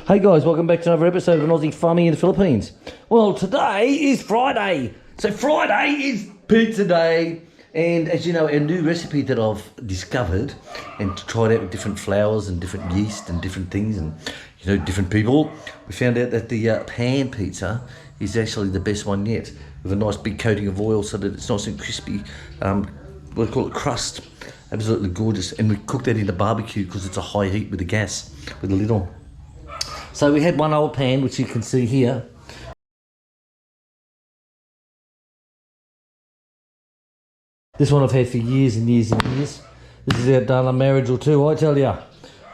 Hey guys, welcome back to another episode of an Aussie Farming in the Philippines. Well, today is Friday. So Friday is pizza day. And as you know, a new recipe that I've discovered and tried out with different flours and different yeast and different things and, you know, different people, we found out that the pan pizza is actually the best one yet, with a nice big coating of oil so that it's nice and crispy, what do you call it, crust. Absolutely gorgeous. And we cook that in the barbecue because it's a high heat with the gas, with the lid on. So we had one old pan, which you can see here. This one I've had for years and years and years. This is outdone a marriage or two, I tell ya.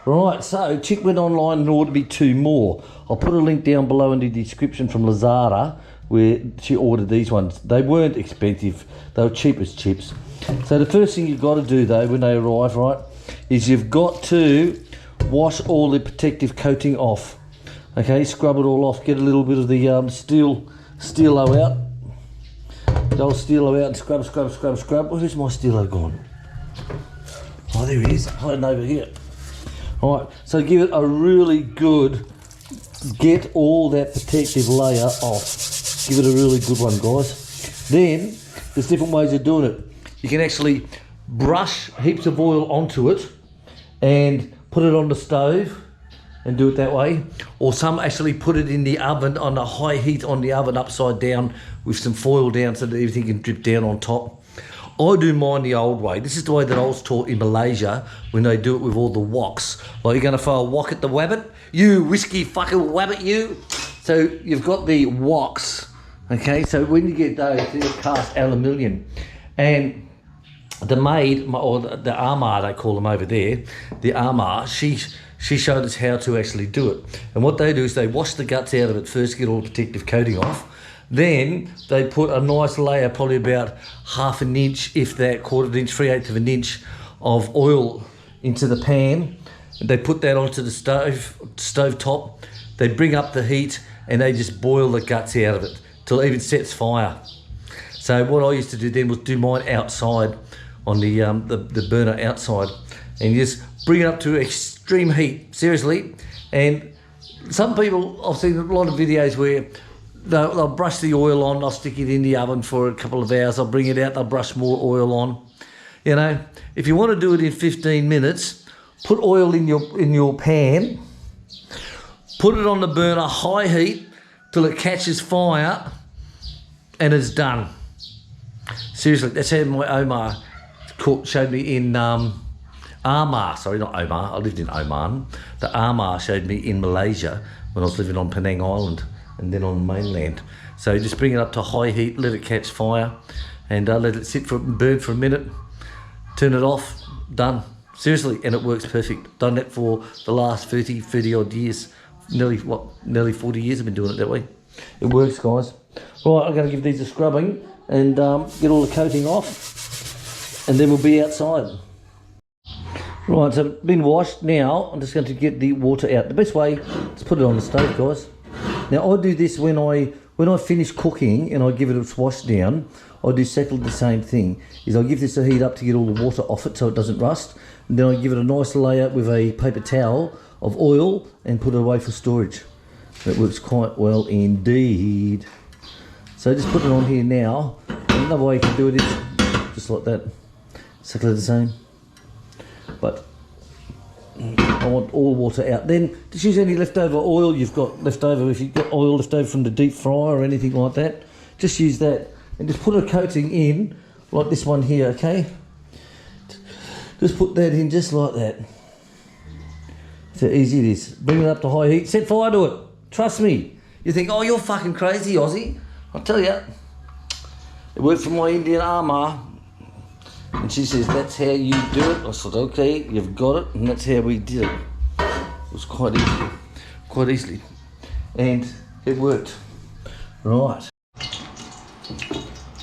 Right, so Chick went online and ordered me 2 more. I'll put a link down below in the description from Lazada where she ordered these ones. They weren't expensive, they were cheap as chips. So the first thing you've got to do though when they arrive, right, is you've got to wash all the protective coating off. Okay, scrub it all off, get a little bit of the stilo out. The old stilo out and scrub. Where's my stilo gone? Oh, there he is, hiding over here. All right, so give it a really good, get all that protective layer off. Give it a really good one, guys. Then, there's different ways of doing it. You can actually brush heaps of oil onto it and put it on the stove and do it that way, or some actually put it in the oven on a high heat on the oven upside down with some foil down so that everything can drip down on top. I do mine the old way. This is the way that I was taught in Malaysia when they do it with all the woks. Like, you're gonna throw a wok at the wabbit? You whiskey fucking wabbit, you! So you've got the woks, okay? So when you get those, they're cast aluminium. And the maid, or the ama they call them over there, the ama, she showed us how to actually do it. And what they do is they wash the guts out of it first, get all the protective coating off. Then they put a nice layer, probably about half an inch, if that, quarter of an inch, 3/8 of an inch of oil into the pan. And they put that onto the stove top. They bring up the heat and they just boil the guts out of it till it even sets fire. So what I used to do then was do mine outside on the burner outside, and you just bring it up to extreme heat, seriously. And some people, I've seen a lot of videos where they'll brush the oil on, they'll stick it in the oven for a couple of hours, they'll bring it out, they'll brush more oil on. You know, if you want to do it in 15 minutes, put oil in your pan, put it on the burner, high heat, till it catches fire, and it's done. Seriously, that's how my Omar showed me in Amar, sorry, not Omar, I lived in Oman. The Amar showed me in Malaysia when I was living on Penang Island and then on the mainland. So just bring it up to high heat, let it catch fire, and let it sit and burn for a minute, turn it off, done. Seriously, and it works perfect. Done that for the last 30 odd years. Nearly 40 years I've been doing it that way. It works, guys. Right, I'm gonna give these a scrubbing and get all the coating off, and then we'll be outside. Right, so it's been washed. Now I'm just going to get the water out. The best way is put it on the stove, guys. Now I do this when I finish cooking and I give it a wash down. I do exactly the same thing. Is I give this a heat up to get all the water off it so it doesn't rust, and then I give it a nice layer with a paper towel of oil and put it away for storage. It works quite well indeed. So just put it on here now. Another way you can do it is just like that, exactly the same. But I want all water out. Then just use any leftover oil you've got left over. If you've got oil left over from the deep fryer or anything like that, just use that and just put a coating in like this one here, okay? Just put that in just like that. So easy it is. Bring it up to high heat, set fire to it. Trust me. You think, oh, you're fucking crazy, Aussie. I'll tell you, it worked for my Indian Ama. And she says, that's how you do it. I said, okay, you've got it, and that's how we did it. It was quite easily. And it worked. Right.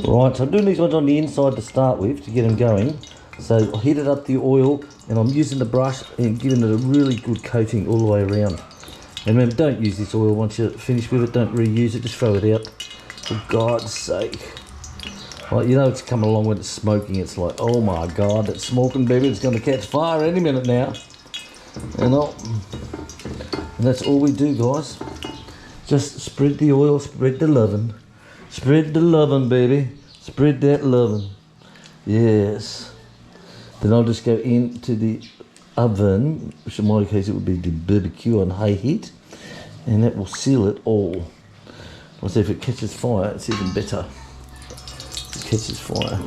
Right, so I'm doing these ones on the inside to start with, to get them going. So I heated up the oil, and I'm using the brush and giving it a really good coating all the way around. And remember, don't use this oil once you're finished with it, don't reuse it, just throw it out. For God's sake. Like, you know it's coming along when it's smoking, it's like, oh my God, that smoking baby is going to catch fire any minute now. You know, And that's all we do, guys. Just spread the oil, spread the lovin'. Spread the lovin', baby. Spread that lovin'. Yes. Then I'll just go into the oven, which in my case it would be the barbecue on high heat, and that will seal it all. I'll see if it catches fire, it's even better. It catches fire.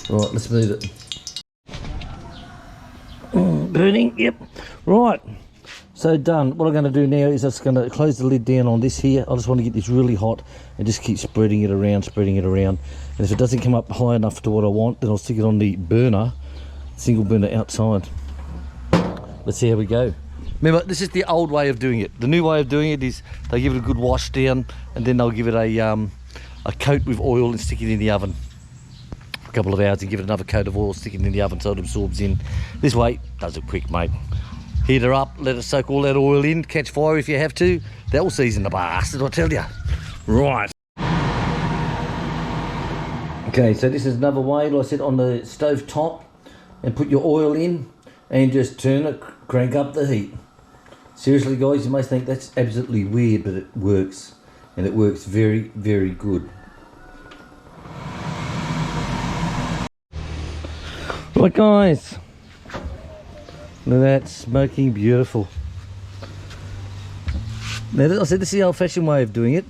Right, let's move it. Burning, yep. Right, so done. What I'm going to do now is I'm just going to close the lid down on this here. I just want to get this really hot and just keep spreading it around. And if it doesn't come up high enough to what I want, then I'll stick it on the burner, single burner outside. Let's see how we go. Remember, this is the old way of doing it. The new way of doing it is they give it a good wash down, and then they'll give it a coat with oil and stick it in the oven for a couple of hours and give it another coat of oil, stick it in the oven so it absorbs in. This way does it quick, mate. Heat her up, let it soak all that oil in, catch fire if you have to. That will season the bastard, I tell you. Right. Okay, so this is another way, like I said, on the stove top, and put your oil in and just turn it, crank up the heat. Seriously, guys, you may think that's absolutely weird, but it works, and it works very, very good. Right, guys, look at that, smoking beautiful. Now, I said this is the old-fashioned way of doing it.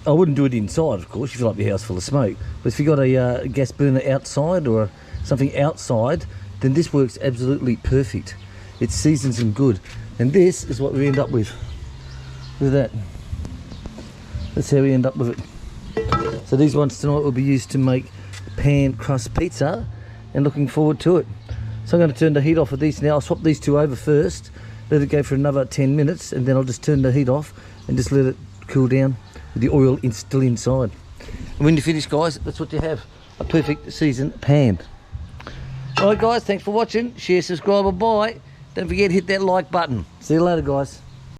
I wouldn't do it inside, of course, if you like your house full of smoke. But if you got a gas burner outside or something outside, then this works absolutely perfect. It seasons them good. And this is what we end up with. Look at that. That's how we end up with it. So these ones tonight will be used to make pan crust pizza, and looking forward to it. So I'm going to turn the heat off of these now. I'll swap these two over first, let it go for another 10 minutes, and then I'll just turn the heat off and just let it cool down with the oil still inside. And when you finish, guys, that's what you have. A perfect seasoned pan. Alright, guys, thanks for watching. Share, subscribe, or bye. Don't forget to hit that like button. See you later, guys.